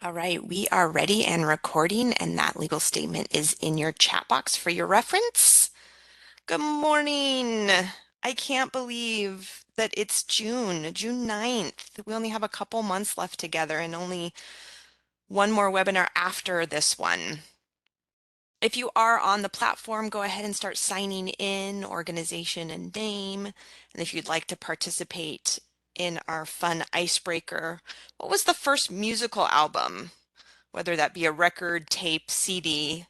All right, we are ready and recording, and that legal statement is in your chat box for your reference. Good morning. I can't believe that it's June 9th. We only have a couple months left together and only one more webinar after this one. If you are on the platform, go ahead and start signing in, organization and name. And if you'd like to participate in our fun icebreaker, what was the first musical album? Whether that be a record, tape, CD,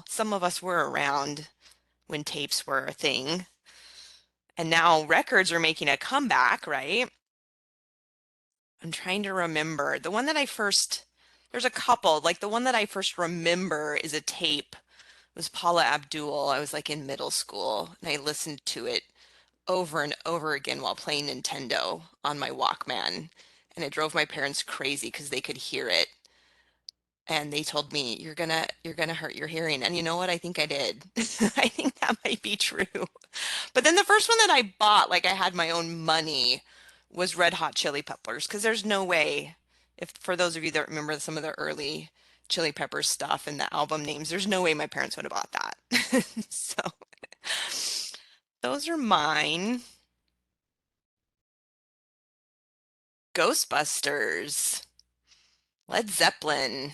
some of us were around when tapes were a thing. And now records are making a comeback, right? I'm trying to remember. There's a couple, like the one that I first remember is a tape. It was Paula Abdul. I was like in middle school and I listened to it over and over again while playing Nintendo on my Walkman. And it drove my parents crazy because they could hear it. And they told me you're gonna hurt your hearing. And you know what? I think I did. I think that might be true. But then the first one that I bought, like I had my own money, was Red Hot Chili Peppers. Because there's no way, if for those of you that remember some of the early Chili Peppers stuff and the album names, there's no way my parents would have bought that. So those are mine. Ghostbusters, Led Zeppelin.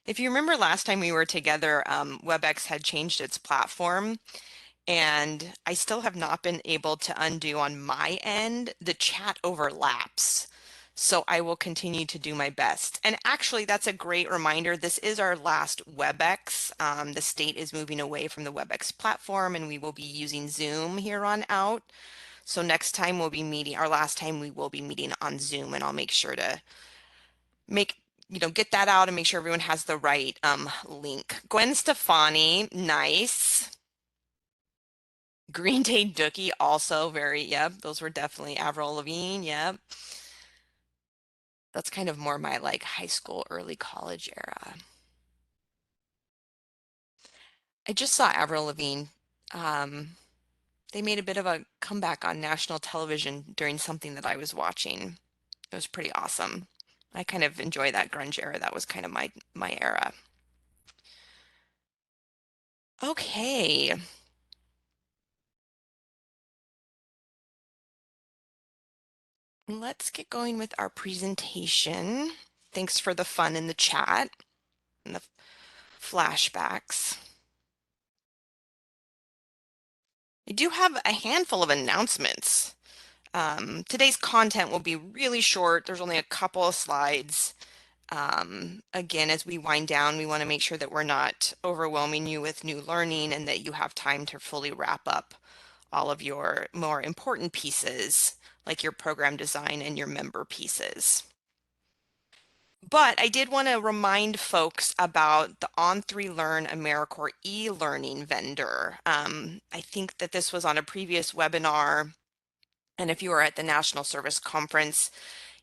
If you remember last time we were together, WebEx had changed its platform, and I still have not been able to undo on my end. The chat overlaps. So I will continue to do my best. And actually, that's a great reminder. This is our last WebEx. The state is moving away from the WebEx platform, and we will be using Zoom here on out. So next time we'll be meeting, our last time we will be meeting on Zoom, and I'll make sure to make get that out and make sure everyone has the right link. Gwen Stefani, nice. Green Day Dookie, also very, yep, those were definitely Avril Lavigne, yep. That's kind of more my like high school, early college era. I just saw Avril Lavigne. Um, they made a bit of a comeback on national television during something that I was watching. It was pretty awesome. I kind of enjoy that grunge era. That was kind of my era. Okay, let's get going with our presentation. Thanks for the fun in the chat and the flashbacks. I do have a handful of announcements. Today's content will be really short. There's only a couple of slides. Again, as we wind down, we want to make sure that we're not overwhelming you with new learning and that you have time to fully wrap up all of your more important pieces, like your program design and your member pieces. But I did want to remind folks about the On3Learn AmeriCorps e-learning vendor. I think that this was on a previous webinar, and if you were at the National Service Conference,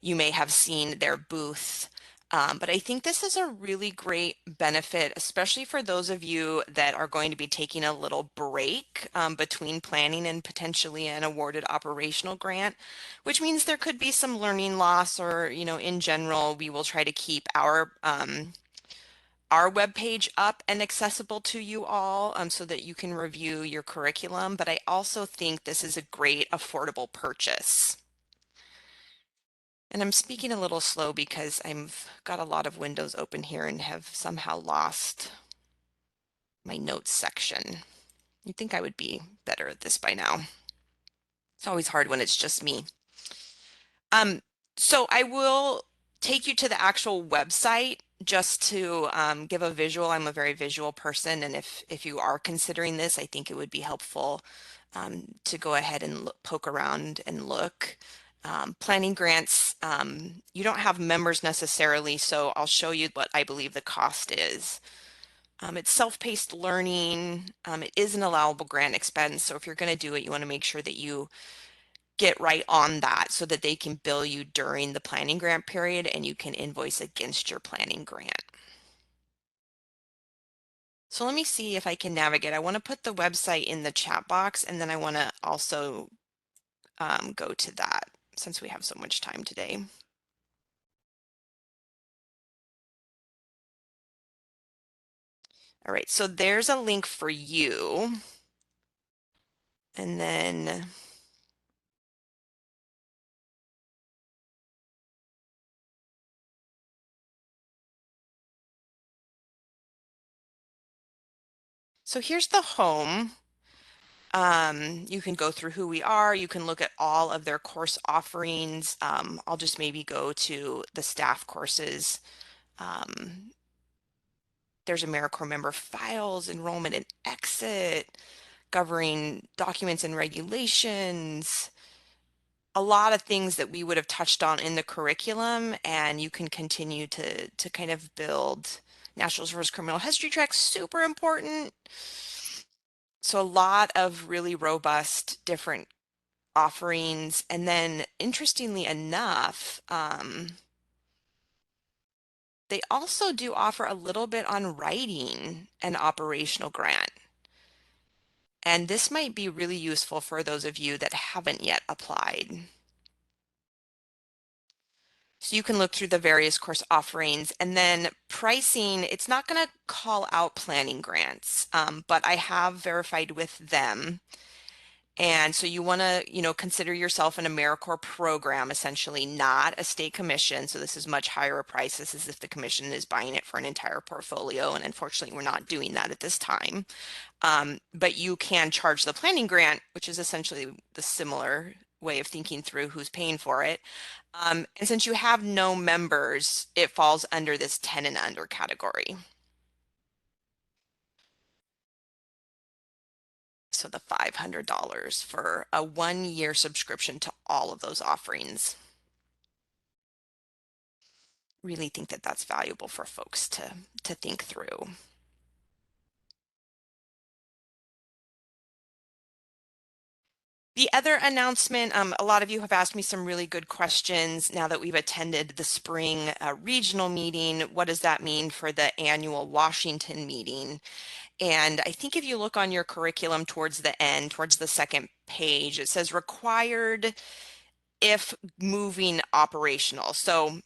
you may have seen their booth. But I think this is a really great benefit, especially for those of you that are going to be taking a little break between planning and potentially an awarded operational grant, which means there could be some learning loss or, in general, we will try to keep our webpage up and accessible to you all so that you can review your curriculum. But I also think this is a great affordable purchase. And I'm speaking a little slow because I've got a lot of windows open here and have somehow lost my notes section. You'd think I would be better at this by now. It's always hard when it's just me. Um, so I will take you to the actual website just to give a visual. I'm a very visual person, and if you are considering this, I think it would be helpful to go ahead and poke around and look. Planning grants, you don't have members necessarily, so I'll show you what I believe the cost is. It's self-paced learning. It is an allowable grant expense, so if you're going to do it, you want to make sure that you get right on that so that they can bill you during the planning grant period and you can invoice against your planning grant. So let me see if I can navigate. I want to put the website in the chat box, and then I want to also go to that since we have so much time today. All right, so there's a link for you. And then so here's the home. You can go through who we are. You can look at all of their course offerings. I'll just maybe go to the staff courses. Um, there's AmeriCorps member files, enrollment and exit, governing documents and regulations, a lot of things that we would have touched on in the curriculum, and you can continue to kind of build National Reserve Criminal History tracks, super important. So a lot of really robust different offerings. And then interestingly enough, they also do offer a little bit on writing an operational grant. And this might be really useful for those of you that haven't yet applied. So you can look through the various course offerings, and then pricing, it's not going to call out planning grants, but I have verified with them. And so you want to, consider yourself an AmeriCorps program, essentially, not a state commission. So this is much higher a price. This is if the commission is buying it for an entire portfolio. And unfortunately, we're not doing that at this time. But you can charge the planning grant, which is essentially the similar way of thinking through who's paying for it. And since you have no members, it falls under this 10 and under category. So the $500 for a 1-year subscription to all of those offerings. Really think that that's valuable for folks to think through. The other announcement, a lot of you have asked me some really good questions now that we've attended the spring regional meeting. What does that mean for the annual Washington meeting? And I think if you look on your curriculum towards the end, towards the second page, it says required if moving operational. So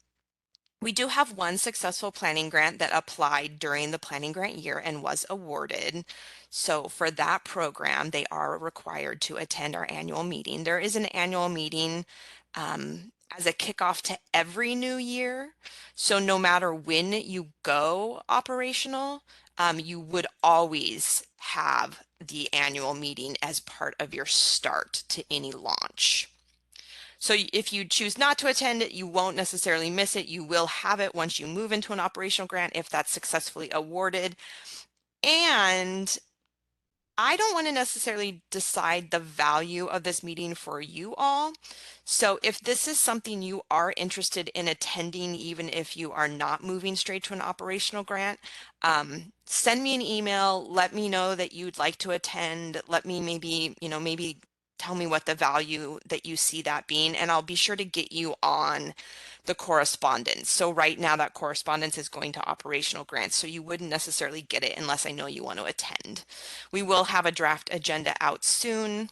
we do have one successful planning grant that applied during the planning grant year and was awarded. So for that program, they are required to attend our annual meeting. There is an annual meeting as a kickoff to every new year. So no matter when you go operational, you would always have the annual meeting as part of your start to any launch. So if you choose not to attend it, you won't necessarily miss it. You will have it once you move into an operational grant if that's successfully awarded. And I don't want to necessarily decide the value of this meeting for you all. So if this is something you are interested in attending, even if you are not moving straight to an operational grant, send me an email. Let me know that you'd like to attend. Let me maybe tell me what the value that you see that being, and I'll be sure to get you on the correspondence. So right now that correspondence is going to operational grants, so you wouldn't necessarily get it unless I know you want to attend. We will have a draft agenda out soon.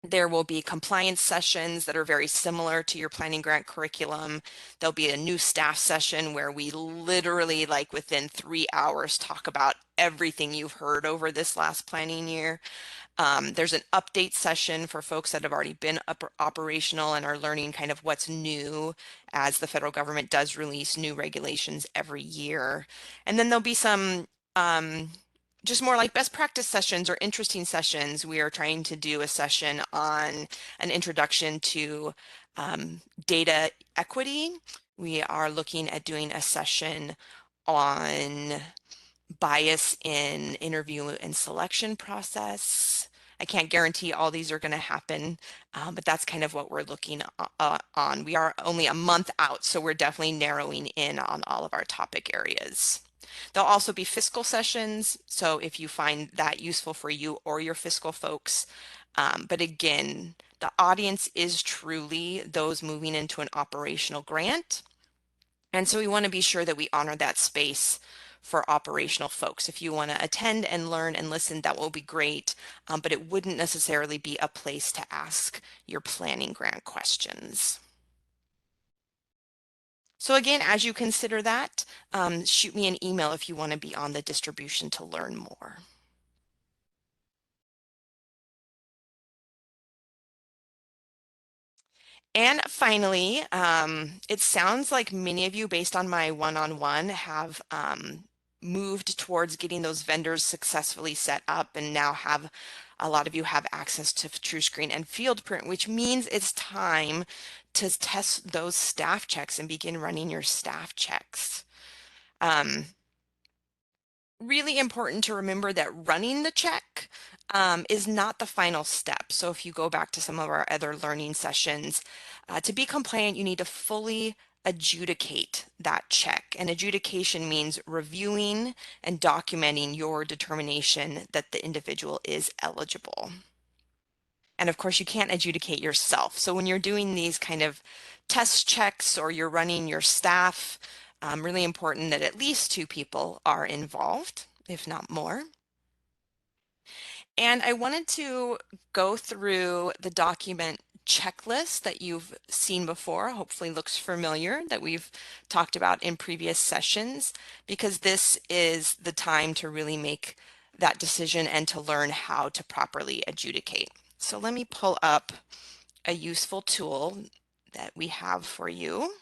There will be compliance sessions that are very similar to your planning grant curriculum. There'll be a new staff session where we literally, like within 3 hours, talk about everything you've heard over this last planning year. There's an update session for folks that have already been operational and are learning kind of what's new as the federal government does release new regulations every year. And then there'll be some just more like best practice sessions or interesting sessions. We are trying to do a session on an introduction to data equity. We are looking at doing a session on bias in interview and selection process. I can't guarantee all these are going to happen, but that's kind of what we're looking on. We are only a month out, so we're definitely narrowing in on all of our topic areas. There'll also be fiscal sessions, so if you find that useful for you or your fiscal folks. But again, the audience is truly those moving into an operational grant. And so we want to be sure that we honor that space for operational folks. If you want to attend and learn and listen, that will be great, but it wouldn't necessarily be a place to ask your planning grant questions. So again, as you consider that, shoot me an email if you want to be on the distribution to learn more. And finally, it sounds like many of you, based on my one-on-one, have moved towards getting those vendors successfully set up, and now have a lot of you have access to TrueScreen and FieldPrint, which means it's time to test those staff checks and begin running your staff checks. Really important to remember that running the check is not the final step. So if you go back to some of our other learning sessions, to be compliant, you need to fully adjudicate that check. And adjudication means reviewing and documenting your determination that the individual is eligible. And of course, you can't adjudicate yourself. So when you're doing these kind of test checks or you're running your staff, really important that at least two people are involved, if not more. And I wanted to go through the document checklist that you've seen before, hopefully looks familiar, that we've talked about in previous sessions, because this is the time to really make that decision and to learn how to properly adjudicate. So let me pull up a useful tool that we have for you.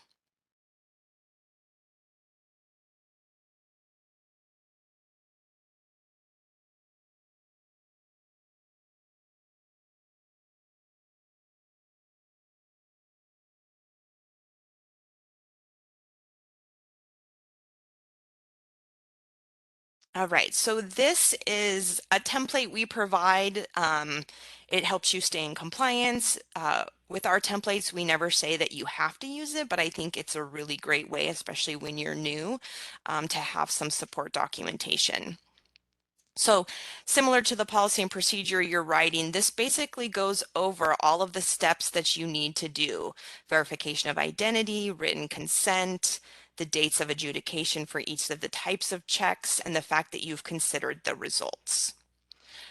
All right, so this is a template we provide. It helps you stay in compliance. With our templates, we never say that you have to use it, but I think it's a really great way, especially when you're new, to have some support documentation. So similar to the policy and procedure you're writing, this basically goes over all of the steps that you need to do. Verification of identity, written consent, the dates of adjudication for each of the types of checks, and the fact that you've considered the results.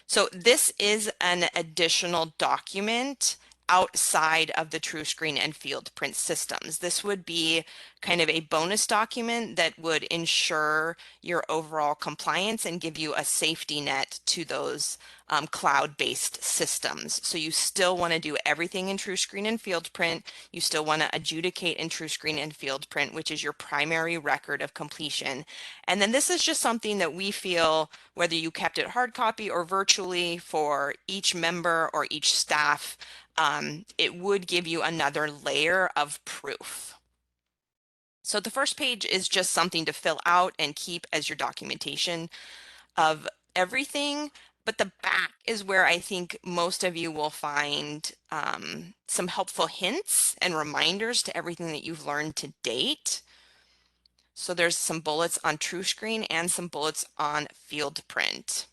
So this is an additional document outside of the TrueScreen and FieldPrint systems. This would be kind of a bonus document that would ensure your overall compliance and give you a safety net to those cloud-based systems. So you still want to do everything in TrueScreen and FieldPrint. You still want to adjudicate in TrueScreen and FieldPrint, which is your primary record of completion. And then this is just something that we feel, whether you kept it hard copy or virtually for each member or each staff, it would give you another layer of proof. So the first page is just something to fill out and keep as your documentation of everything. But the back is where I think most of you will find some helpful hints and reminders to everything that you've learned to date. So there's some bullets on TrueScreen and some bullets on FieldPrint.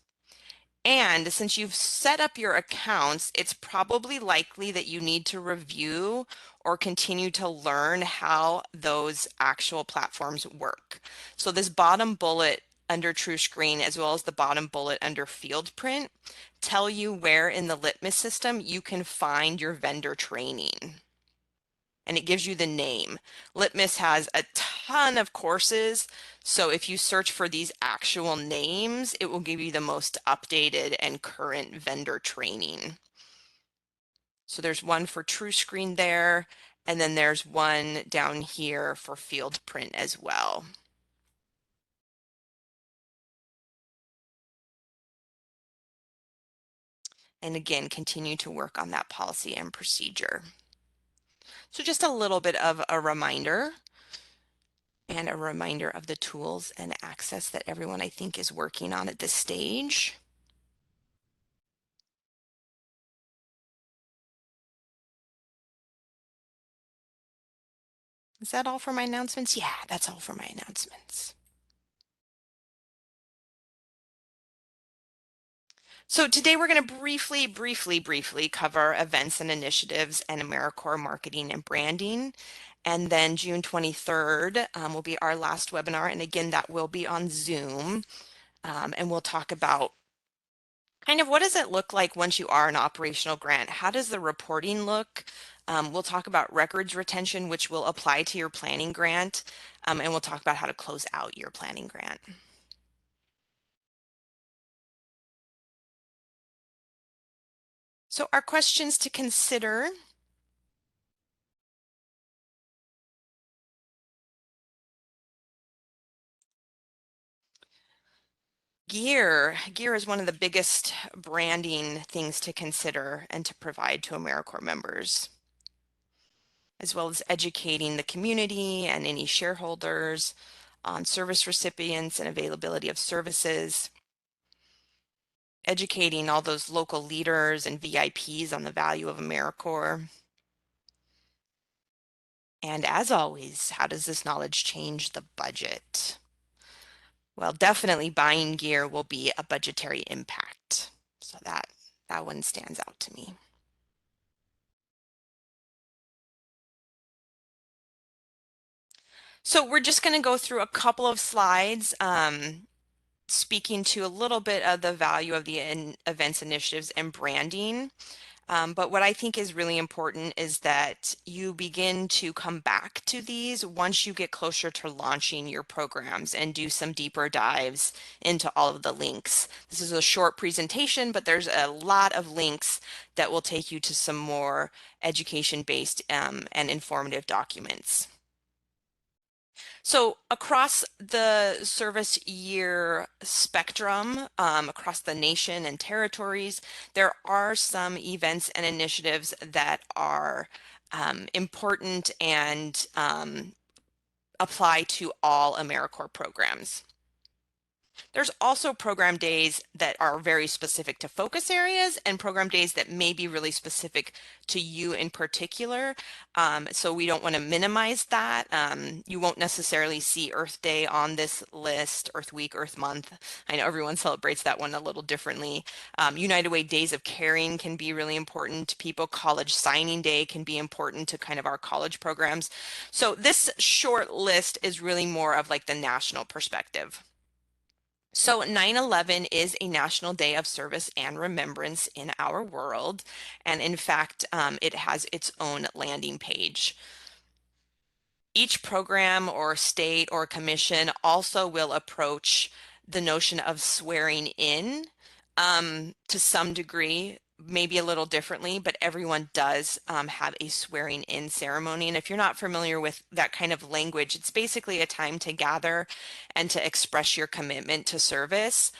And since you've set up your accounts, it's probably likely that you need to review or continue to learn how those actual platforms work. So this bottom bullet under TrueScreen, as well as the bottom bullet under FieldPrint, tell you where in the Litmus system you can find your vendor training. And it gives you the name. Litmus has a ton of courses, so if you search for these actual names, it will give you the most updated and current vendor training. So there's one for TrueScreen there, and then there's one down here for FieldPrint as well. And again, continue to work on that policy and procedure. So just a little bit of a reminder, and a reminder of the tools and access that everyone I think is working on at this stage. Is that all for my announcements? Yeah, that's all for my announcements. So today we're going to briefly cover events and initiatives and AmeriCorps marketing and branding. And then June 23rd will be our last webinar. And again, that will be on Zoom. And we'll talk about kind of what does it look like once you are an operational grant? How does the reporting look? We'll talk about records retention, which will apply to your planning grant. And we'll talk about how to close out your planning grant. So our questions to consider. Gear is one of the biggest branding things to consider and to provide to AmeriCorps members, as well as educating the community and any shareholders on service recipients and availability of services, educating all those local leaders and VIPs on the value of AmeriCorps. And as always, how does this knowledge change the budget? Well, definitely buying gear will be a budgetary impact. So that one stands out to me. So we're just going to go through a couple of slides, speaking to a little bit of the value of the events initiatives and branding. But what I think is really important is that you begin to come back to these once you get closer to launching your programs and do some deeper dives into all of the links. This is a short presentation, but there's a lot of links that will take you to some more education-based and informative documents. So across the service year spectrum, across the nation and territories, there are some events and initiatives that are important and apply to all AmeriCorps programs. There's also program days that are very specific to focus areas and program days that may be really specific to you in particular. So we don't want to minimize that. You won't necessarily see Earth Day on this list, Earth Week, Earth Month. I know everyone celebrates that one a little differently. United Way Days of Caring can be really important to people. College Signing Day can be important to kind of our college programs. So this short list is really more of like the national perspective. So 9/11 is a national day of service and remembrance in our world. And in fact, it has its own landing page. Each program or state or commission also will approach the notion of swearing in to some degree, maybe a little differently, but everyone does have a swearing in ceremony. And if you're not familiar with that kind of language, it's basically a time to gather and to express your commitment to service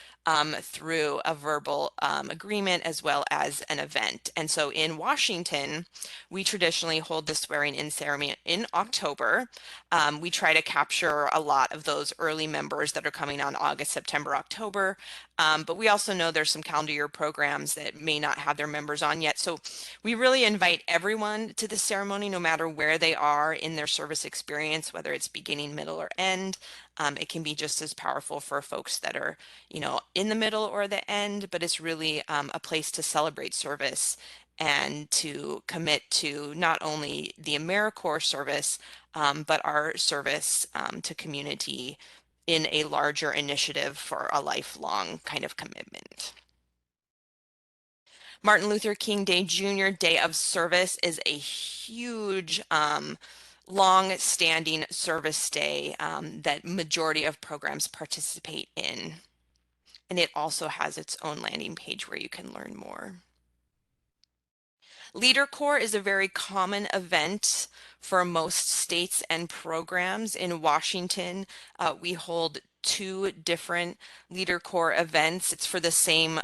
through a verbal agreement as well as an event. And so in Washington, we traditionally hold the swearing in ceremony in October. We try to capture a lot of those early members that are coming on August, September, October. But we also know there's some calendar year programs that may not have their members on yet. So we really invite everyone to the ceremony, no matter where they are in their service experience, whether it's beginning, middle, or end. It can be just as powerful for folks that are, in the middle or the end, but it's really a place to celebrate service and to commit to not only the AmeriCorps service, but our service to community in a larger initiative for a lifelong kind of commitment. Martin Luther King Day Jr. Day of Service is a huge long-standing service day that majority of programs participate in. And it also has its own landing page where you can learn more. Leader Corps is a very common event for most states and programs. In Washington, we hold two different Leader Corps events. It's for the same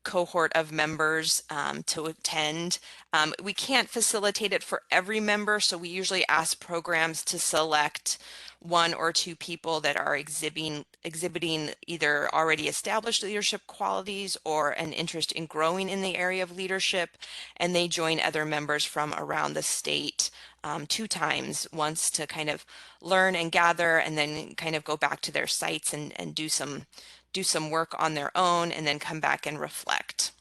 cohort of members to attend. We can't facilitate it for every member, so we usually ask programs to select one or two people that are exhibiting either already established leadership qualities or an interest in growing in the area of leadership, and they join other members from around the state two times, once to kind of learn and gather and then kind of go back to their sites and do some do some work on their own, and then come back and reflect.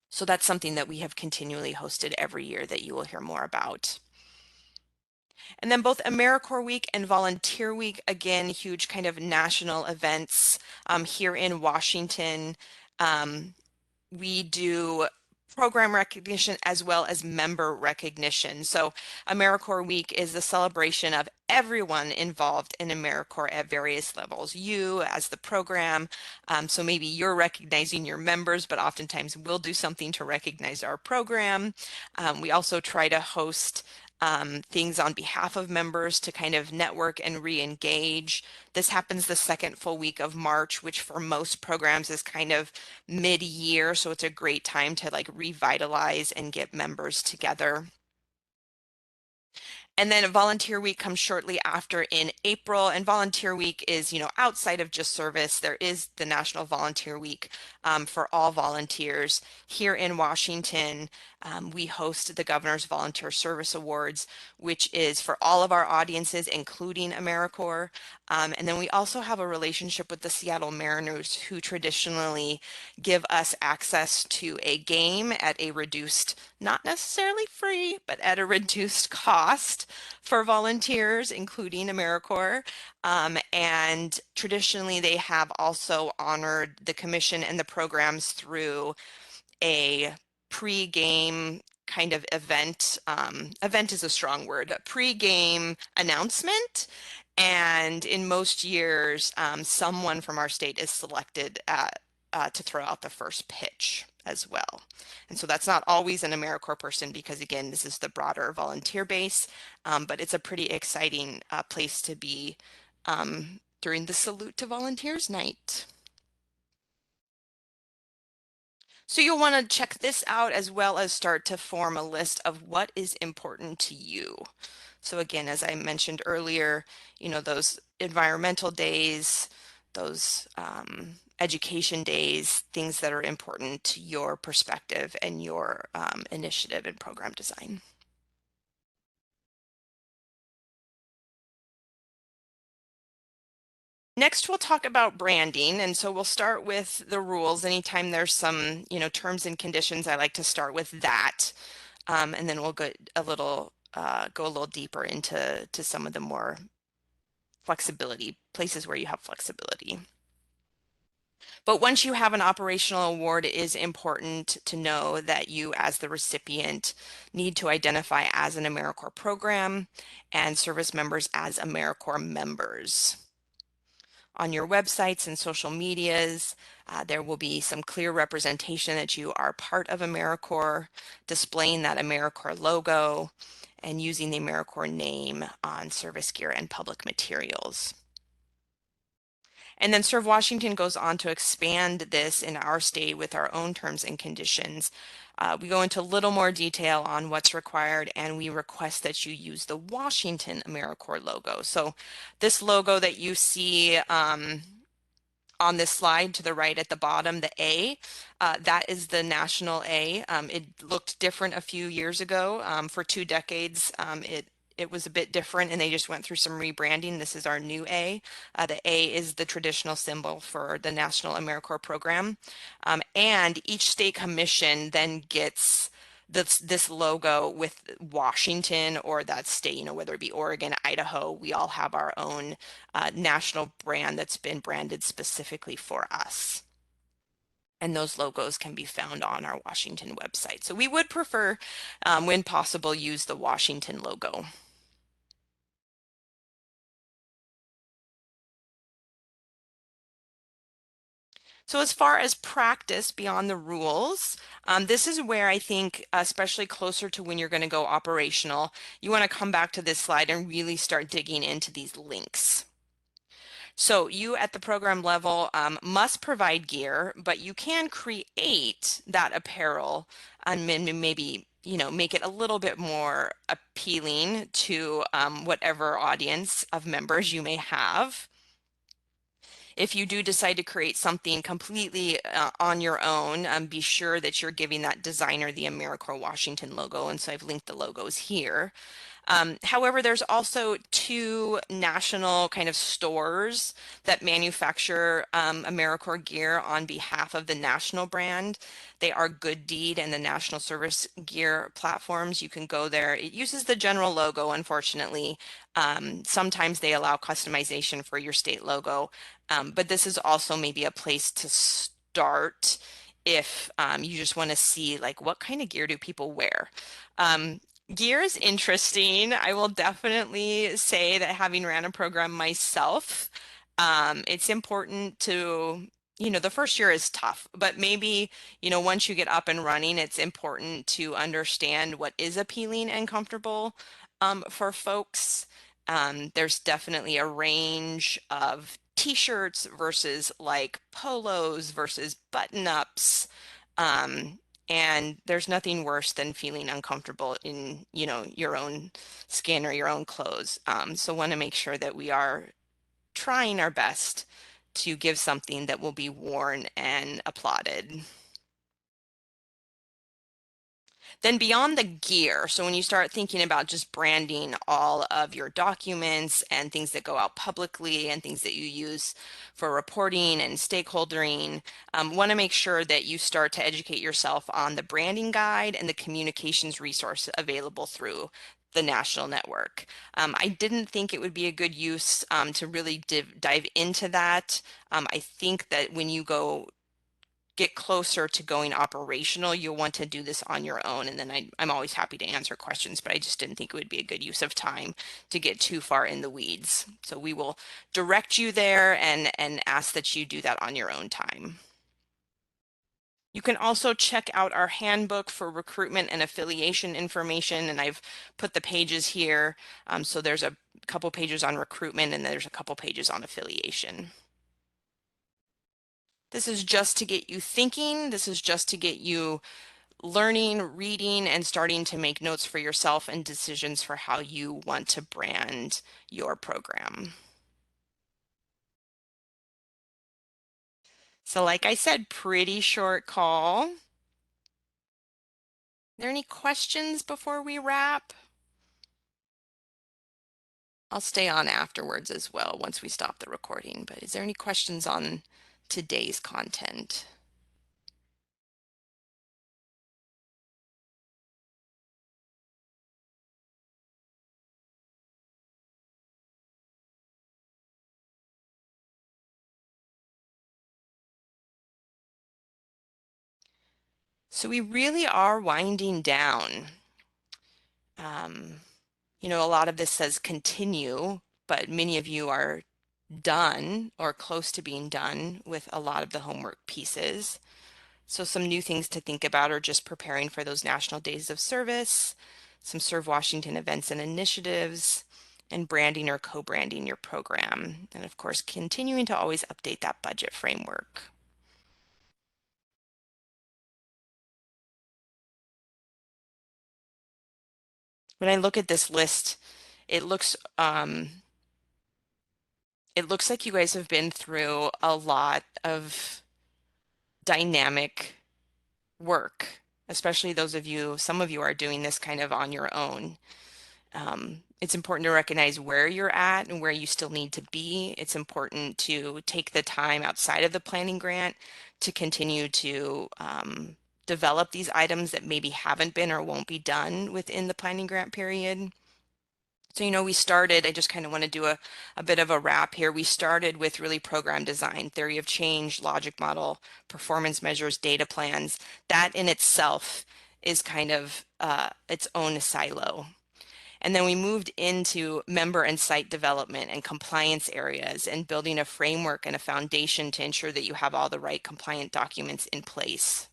So that's something that we have continually hosted every year that you will hear more about. And then both AmeriCorps Week and Volunteer Week, again, huge kind of national events here in Washington. We do program recognition as well as member recognition. So AmeriCorps Week is the celebration of everyone involved in AmeriCorps at various levels. You as the program, so maybe you're recognizing your members, but oftentimes we'll do something to recognize our program. We also try to host things on behalf of members to kind of network and re-engage. This happens the second full week of March, which for most programs is kind of mid-year, so it's a great time to like revitalize and get members together. And then Volunteer Week comes shortly after in April, and Volunteer Week is, outside of just service, there is the National Volunteer Week for all volunteers. Here in Washington, we host the Governor's Volunteer Service Awards, which is for all of our audiences, including AmeriCorps. And then we also have a relationship with the Seattle Mariners, who traditionally give us access to a game at a reduced, not necessarily free, but at a reduced cost for volunteers, including AmeriCorps. And traditionally, they have also honored the commission and the programs through a pre-game kind of event. Event is a strong word, a pre-game announcement. And in most years, someone from our state is selected to throw out the first pitch as well. And so that's not always an AmeriCorps person because, again, this is the broader volunteer base, but it's a pretty exciting place to be during the Salute to Volunteers night. So you'll want to check this out as well as start to form a list of what is important to you. So again, as I mentioned earlier, those environmental days, those education days, things that are important to your perspective and your initiative and program design. Next, we'll talk about branding. And so we'll start with the rules. Anytime there's some, terms and conditions, I like to start with that. And then we'll go a little deeper into some of the more flexibility, places where you have flexibility. But once you have an operational award, it is important to know that you, as the recipient, need to identify as an AmeriCorps program and service members as AmeriCorps members. On your websites and social medias, there will be some clear representation that you are part of AmeriCorps, displaying that AmeriCorps logo, and using the AmeriCorps name on service gear and public materials. And then Serve Washington goes on to expand this in our state with our own terms and conditions. We go into a little more detail on what's required, and we request that you use the Washington AmeriCorps logo. So this logo that you see on this slide to the right at the bottom, the A, that is the national A. It looked different a few years ago. For 2 decades, it was a bit different, and they just went through some rebranding. This is our new A. The A is the traditional symbol for the National AmeriCorps program. And each state commission then gets this logo with Washington or that state, whether it be Oregon, Idaho, we all have our own national brand that's been branded specifically for us. And those logos can be found on our Washington website. So we would prefer, when possible, use the Washington logo. So as far as practice beyond the rules, this is where I think, especially closer to when you're going to go operational, you want to come back to this slide and really start digging into these links. So you at the program level must provide gear, but you can create that apparel and maybe make it a little bit more appealing to whatever audience of members you may have. If you do decide to create something completely on your own, be sure that you're giving that designer the AmeriCorps Washington logo. And so I've linked the logos here. However, there's also two national kind of stores that manufacture AmeriCorps gear on behalf of the national brand. They are Good Deed and the National Service Gear platforms. You can go there. It uses the general logo, unfortunately. Sometimes they allow customization for your state logo, but this is also maybe a place to start if you just want to see like what kind of gear do people wear. Um, Gear is interesting. I will definitely say that having ran a program myself, it's important to, the first year is tough, but maybe, once you get up and running, it's important to understand what is appealing and comfortable for folks. There's definitely a range of t-shirts versus like polos versus button-ups. Um, and there's nothing worse than feeling uncomfortable in, your own skin or your own clothes. So want to make sure that we are trying our best to give something that will be worn and applauded. Then beyond the gear, so when you start thinking about just branding all of your documents and things that go out publicly and things that you use for reporting and stakeholdering, want to make sure that you start to educate yourself on the branding guide and the communications resource available through the national network. I didn't think it would be a good use to really dive into that. I think that when you get closer to going operational, you'll want to do this on your own. And then I'm always happy to answer questions, but I just didn't think it would be a good use of time to get too far in the weeds. So we will direct you there and ask that you do that on your own time. You can also check out our handbook for recruitment and affiliation information, and I've put the pages here. So there's a couple pages on recruitment and there's a couple pages on affiliation. This is just to get you thinking. This is just to get you learning, reading, and starting to make notes for yourself and decisions for how you want to brand your program. So like I said, pretty short call. Are there any questions before we wrap? I'll stay on afterwards as well once we stop the recording, but is there any questions on today's content? So we really are winding down. Um, a lot of this says continue, but many of you are done or close to being done with a lot of the homework pieces. So some new things to think about are just preparing for those National Days of Service, some Serve Washington events and initiatives, and branding or co-branding your program. And of course, continuing to always update that budget framework. When I look at this list, it looks like you guys have been through a lot of dynamic work, especially those of you, some of you are doing this kind of on your own. It's important to recognize where you're at and where you still need to be. It's important to take the time outside of the planning grant to continue to develop these items that maybe haven't been or won't be done within the planning grant period. So, we started, I just kind of want to do a bit of a wrap here. We started with really program design, theory of change, logic model, performance measures, data plans. That in itself is kind of its own silo. And then we moved into member and site development and compliance areas and building a framework and a foundation to ensure that you have all the right compliant documents in place.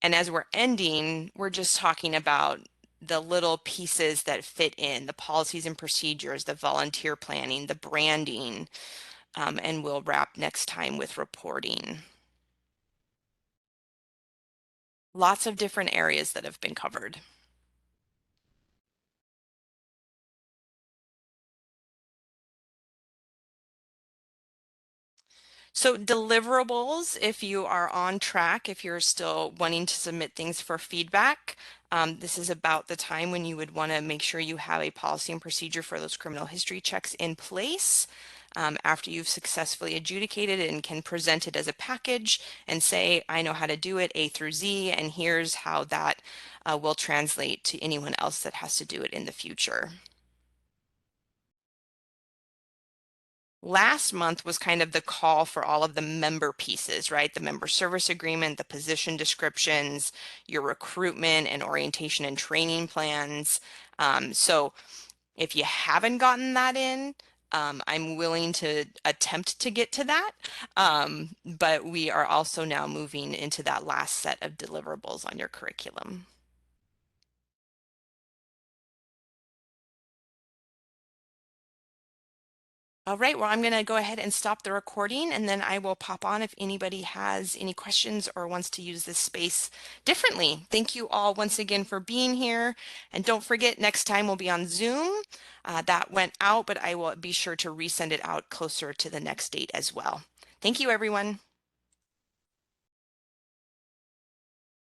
And as we're ending, we're just talking about the little pieces that fit in, the policies and procedures, the volunteer planning, the branding, and we'll wrap next time with reporting. Lots of different areas that have been covered. So deliverables, if you are on track, if you're still wanting to submit things for feedback, this is about the time when you would want to make sure you have a policy and procedure for those criminal history checks in place. After you've successfully adjudicated it and can present it as a package and say, I know how to do it A through Z, and here's how that will translate to anyone else that has to do it in the future. Last month was kind of the call for all of the member pieces, right? The member service agreement, the position descriptions, your recruitment and orientation and training plans. So if you haven't gotten that in, I'm willing to attempt to get to that. But we are also now moving into that last set of deliverables on your curriculum. All right, well, I'm going to go ahead and stop the recording and then I will pop on if anybody has any questions or wants to use this space differently. Thank you all once again for being here. And don't forget, next time we'll be on Zoom. That went out, but I will be sure to resend it out closer to the next date as well. Thank you, everyone.